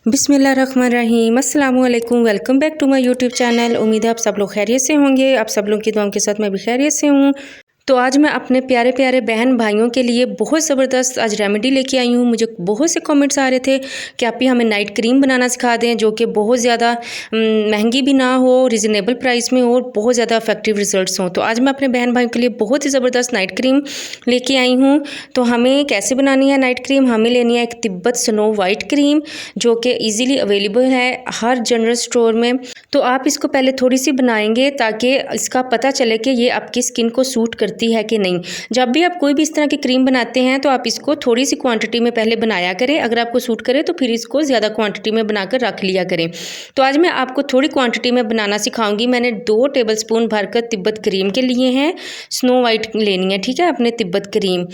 बिस्मिल्लाहिर्रहमानिर्रहीम, अस्सलाम वालेकुम। Welcome back to my YouTube channel. उम्मीद है आप सब लोग खैरियत से होंगे। आप सब लोग की दुआओं के साथ मैं भी खैरियत से हूँ। तो आज मैं अपने प्यारे प्यारे बहन भाइयों के लिए बहुत ज़बरदस्त आज रेमेडी लेके आई हूँ। मुझे बहुत से कमेंट्स आ रहे थे कि आप ही हमें नाइट क्रीम बनाना सिखा दें जो कि बहुत ज़्यादा महंगी भी ना हो, रिजनेबल प्राइस में हो और बहुत ज़्यादा इफेक्टिव रिजल्ट्स हों। तो आज मैं अपने बहन भाइयों के लिए बहुत ही ज़बरदस्त नाइट क्रीम लेके आई हूँ। तो हमें कैसे बनानी है नाइट क्रीम? हमें लेनी है एक तिब्बत स्नो वाइट क्रीम जो कि ईज़िली अवेलेबल है हर जनरल स्टोर में। तो आप इसको पहले थोड़ी सी बनाएंगे ताकि इसका पता चले कि ये आपकी स्किन को सूट करती है कि नहीं। जब भी आप कोई भी इस तरह की क्रीम बनाते हैं तो आप इसको थोड़ी सी क्वांटिटी में पहले बनाया करें। अगर आपको सूट करे तो फिर इसको ज़्यादा क्वांटिटी में बनाकर रख लिया करें। तो आज मैं आपको थोड़ी क्वांटिटी में बनाना सिखाऊंगी। मैंने 2 टेबलस्पून भरकर तिब्बत क्रीम के लिए हैं। स्नो वाइट लेनी है, ठीक है, अपने तिब्बत क्रीम।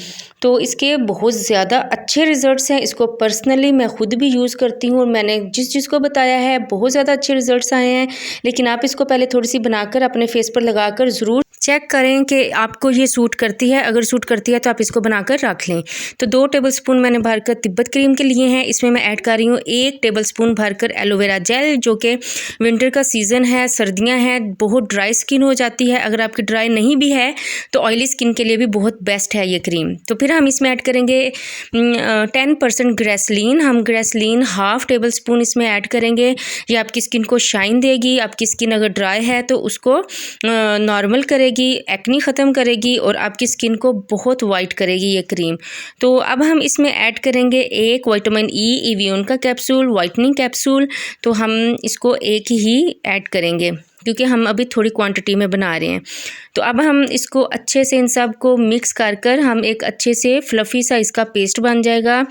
तो इसके बहुत ज़्यादा अच्छे रिजल्ट्स हैं। इसको पर्सनली मैं खुद भी यूज़ करती हूँ और मैंने जिस चीज़ को बताया है बहुत ज़्यादा अच्छे रिजल्ट्स आए हैं। लेकिन आप इसको पहले थोड़ी सी बनाकर अपने फेस पर लगाकर ज़रूर चेक करें कि आपको ये सूट करती है। अगर सूट करती है तो आप इसको बनाकर रख लें। तो 2 टेबलस्पून मैंने भरकर तिब्बत क्रीम के लिए हैं। इसमें मैं ऐड कर रही हूँ 1 टेबलस्पून भरकर एलोवेरा जेल जो कि विंटर का सीज़न है, सर्दियाँ हैं, बहुत ड्राई स्किन हो जाती है। अगर आपकी ड्राई नहीं भी है तो ऑयली स्किन के लिए भी बहुत बेस्ट है ये क्रीम। तो फिर हम इसमें ऐड करेंगे 10% ग्रेसलीन। हम ग्रेसलीन 1/2 टेबलस्पून इसमें ऐड करेंगे। ये आपकी स्किन को शाइन देगी। आपकी स्किन अगर ड्राई है तो उसको नॉर्मल करेगी, एक्नी ख़त्म करेगी और आपकी स्किन को बहुत वाइट करेगी ये क्रीम। तो अब हम इसमें ऐड करेंगे 1 विटामिन ई एवियन का कैप्सूल, वाइटनिंग कैप्सूल। तो हम इसको एक ही ऐड करेंगे क्योंकि हम अभी थोड़ी क्वांटिटी में बना रहे हैं। तो अब हम इसको अच्छे से इन सब को मिक्स कर हम एक अच्छे से फ्लफ़ी सा इसका पेस्ट बन जाएगा।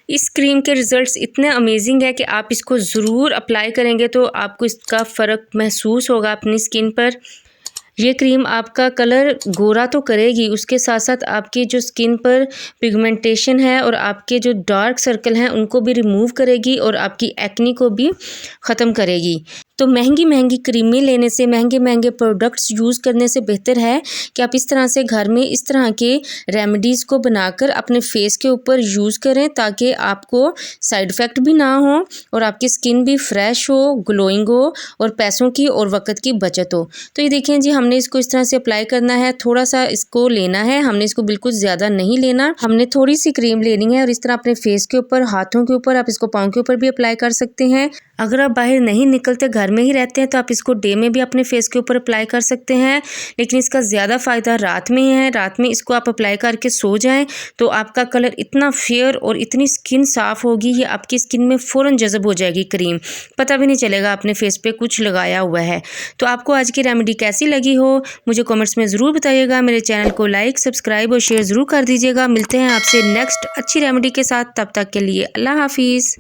इस क्रीम के रिज़ल्ट्स इतने अमेजिंग है कि आप इसको ज़रूर अप्लाई करेंगे तो आपको इसका फ़र्क महसूस होगा अपनी स्किन पर। ये क्रीम आपका कलर गोरा तो करेगी, उसके साथ साथ आपकी जो स्किन पर पिगमेंटेशन है और आपके जो डार्क सर्कल हैं उनको भी रिमूव करेगी और आपकी एक्नी को भी ख़त्म करेगी। तो महंगी महंगी क्रीमें लेने से, महंगे महंगे प्रोडक्ट्स यूज़ करने से बेहतर है कि आप इस तरह से घर में इस तरह के रेमेडीज़ को बनाकर अपने फेस के ऊपर यूज़ करें ताकि आपको साइड इफ़ेक्ट भी ना हो और आपकी स्किन भी फ्रेश हो, ग्लोइंग हो और पैसों की और वक़्त की बचत हो। तो ये देखें जी, हमने इसको इस तरह से अप्लाई करना है। थोड़ा सा इसको लेना है, हमने इसको बिल्कुल ज़्यादा नहीं लेना। हमने थोड़ी सी क्रीम लेनी है और इस तरह अपने फेस के ऊपर, हाथों के ऊपर, आप इसको पाँव के ऊपर भी अप्लाई कर सकते हैं। अगर आप बाहर नहीं निकलते, घर में ही रहते हैं तो आप इसको डे में भी अपने फेस के ऊपर अप्लाई कर सकते हैं। लेकिन इसका ज़्यादा फ़ायदा रात में ही है। रात में इसको आप अप्लाई करके सो जाएं तो आपका कलर इतना फेयर और इतनी स्किन साफ़ होगी, ये आपकी स्किन में फ़ौरन जज़ब हो जाएगी क्रीम। पता भी नहीं चलेगा आपने फेस पे कुछ लगाया हुआ है। तो आपको आज की रेमेडी कैसी लगी हो मुझे कमेंट्स में ज़रूर बताइएगा। मेरे चैनल को लाइक, सब्सक्राइब और शेयर ज़रूर कर दीजिएगा। मिलते हैं आपसे नेक्स्ट अच्छी रेमेडी के साथ। तब तक के लिए अल्लाह हाफिज़।